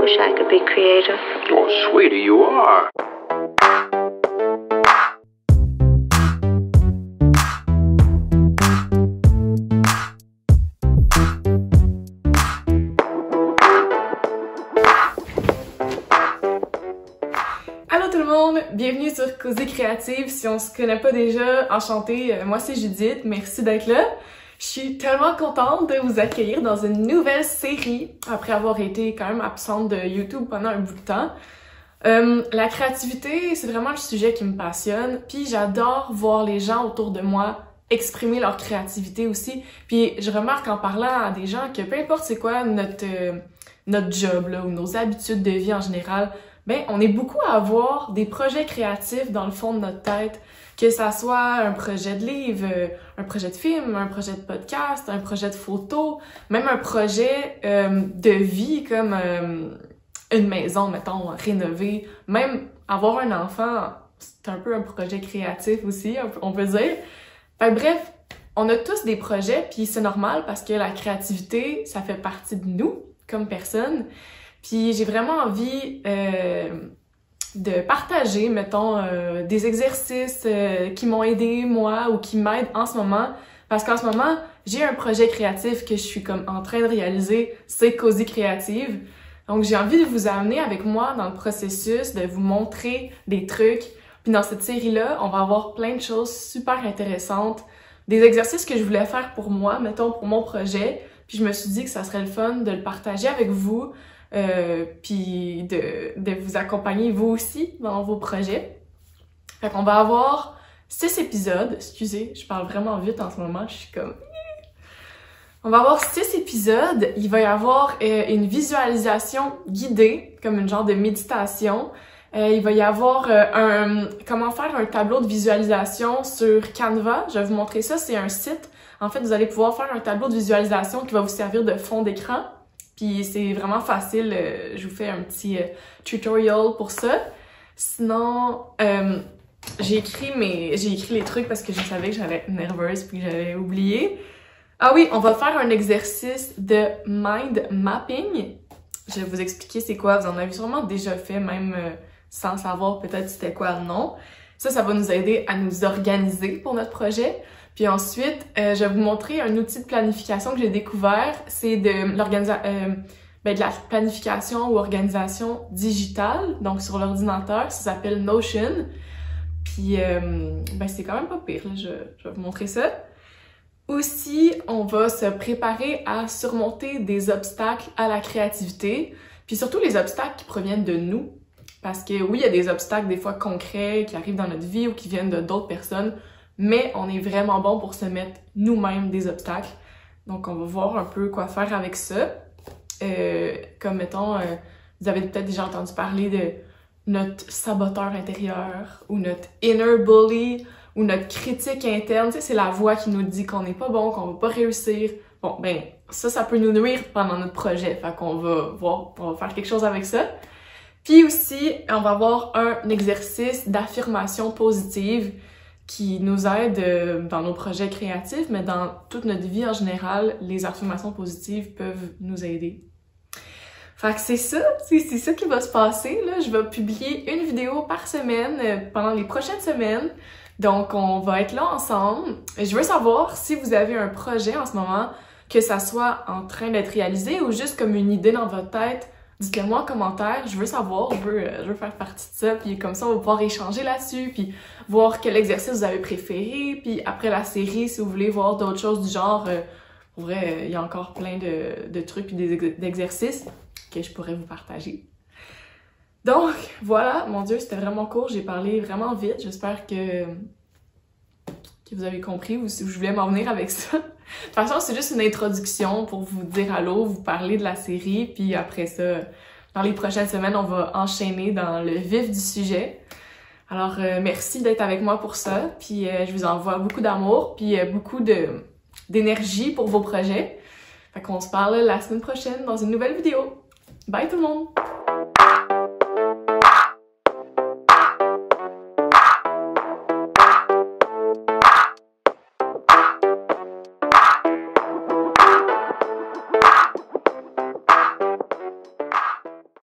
wish I could be creative. Oh, sweetie, you are. Allô tout le monde, bienvenue sur Causée Créative. Si on se connaît pas déjà, enchantée, moi c'est Judith, merci d'être là. Je suis tellement contente de vous accueillir dans une nouvelle série après avoir été quand même absente de YouTube pendant un bout de temps. La créativité, c'est vraiment le sujet qui me passionne, puis j'adore voir les gens autour de moi exprimer leur créativité aussi. Puis je remarque en parlant à des gens que peu importe c'est quoi notre job là, ou nos habitudes de vie en général, ben on est beaucoup à avoir des projets créatifs dans le fond de notre tête, que ça soit un projet de livre, un projet de film, un projet de podcast, un projet de photo, même un projet de vie comme une maison, mettons, rénovée, même avoir un enfant, c'est un peu un projet créatif aussi, on peut dire. Fait que bref, on a tous des projets, puis c'est normal parce que la créativité, ça fait partie de nous comme personne. Puis j'ai vraiment envie de partager, mettons, des exercices qui m'ont aidé, moi, ou qui m'aident en ce moment. Parce qu'en ce moment, j'ai un projet créatif que je suis comme en train de réaliser, c'est Causée Créative. Donc j'ai envie de vous amener avec moi dans le processus, de vous montrer des trucs. Puis dans cette série-là, on va avoir plein de choses super intéressantes, des exercices que je voulais faire pour moi, mettons, pour mon projet. Puis je me suis dit que ça serait le fun de le partager avec vous, puis de vous accompagner vous aussi dans vos projets. Fait qu'on va avoir 6 épisodes. Excusez, je parle vraiment vite en ce moment, je suis comme... On va avoir 6 épisodes. Il va y avoir une visualisation guidée, comme une genre de méditation. Il va y avoir comment faire un tableau de visualisation sur Canva. Je vais vous montrer ça, c'est un site. En fait, vous allez pouvoir faire un tableau de visualisation qui va vous servir de fond d'écran. Puis c'est vraiment facile, je vous fais un petit tutorial pour ça. Sinon, j'ai écrit les trucs parce que je savais que j'allais être nerveuse puis que j'avais oublié. Ah oui, on va faire un exercice de mind mapping. Je vais vous expliquer c'est quoi, vous en avez sûrement déjà fait, même sans savoir peut-être c'était quoi le nom. Ça va nous aider à nous organiser pour notre projet. Puis ensuite, je vais vous montrer un outil de planification que j'ai découvert. C'est de la planification ou organisation digitale, donc sur l'ordinateur. Ça s'appelle Notion. Puis, c'est quand même pas pire, là. Je vais vous montrer ça. Aussi, on va se préparer à surmonter des obstacles à la créativité. Puis surtout les obstacles qui proviennent de nous. Parce que oui, il y a des obstacles des fois concrets qui arrivent dans notre vie ou qui viennent de d'autres personnes. Mais on est vraiment bon pour se mettre nous-mêmes des obstacles. Donc, on va voir un peu quoi faire avec ça. Comme, mettons, vous avez peut-être déjà entendu parler de notre saboteur intérieur ou notre inner bully ou notre critique interne. Tu sais, c'est la voix qui nous dit qu'on n'est pas bon, qu'on va pas réussir. Bon, ben, ça peut nous nuire pendant notre projet. Fait qu'on va voir, on va faire quelque chose avec ça. Puis aussi, on va avoir un exercice d'affirmation positive qui nous aide dans nos projets créatifs, mais dans toute notre vie en général, les affirmations positives peuvent nous aider. Fait que c'est ça qui va se passer, là. Je vais publier une vidéo par semaine pendant les prochaines semaines. Donc, on va être là ensemble. Je veux savoir si vous avez un projet en ce moment, que ça soit en train d'être réalisé ou juste comme une idée dans votre tête. Dites-le moi en commentaire, je veux savoir, je veux faire partie de ça, puis comme ça on va pouvoir échanger là-dessus, puis voir quel exercice vous avez préféré, puis après la série, si vous voulez voir d'autres choses du genre, pour vrai, il y a encore plein de trucs puis d'exercices que je pourrais vous partager. Donc, voilà, mon Dieu, c'était vraiment court, j'ai parlé vraiment vite, j'espère que vous avez compris où je voulais m'en venir avec ça. De toute façon, c'est juste une introduction pour vous dire allô, vous parler de la série, puis après ça, dans les prochaines semaines, on va enchaîner dans le vif du sujet. Alors, merci d'être avec moi pour ça, puis je vous envoie beaucoup d'amour, puis beaucoup d'énergie pour vos projets. Fait qu'on se parle la semaine prochaine dans une nouvelle vidéo. Bye tout le monde!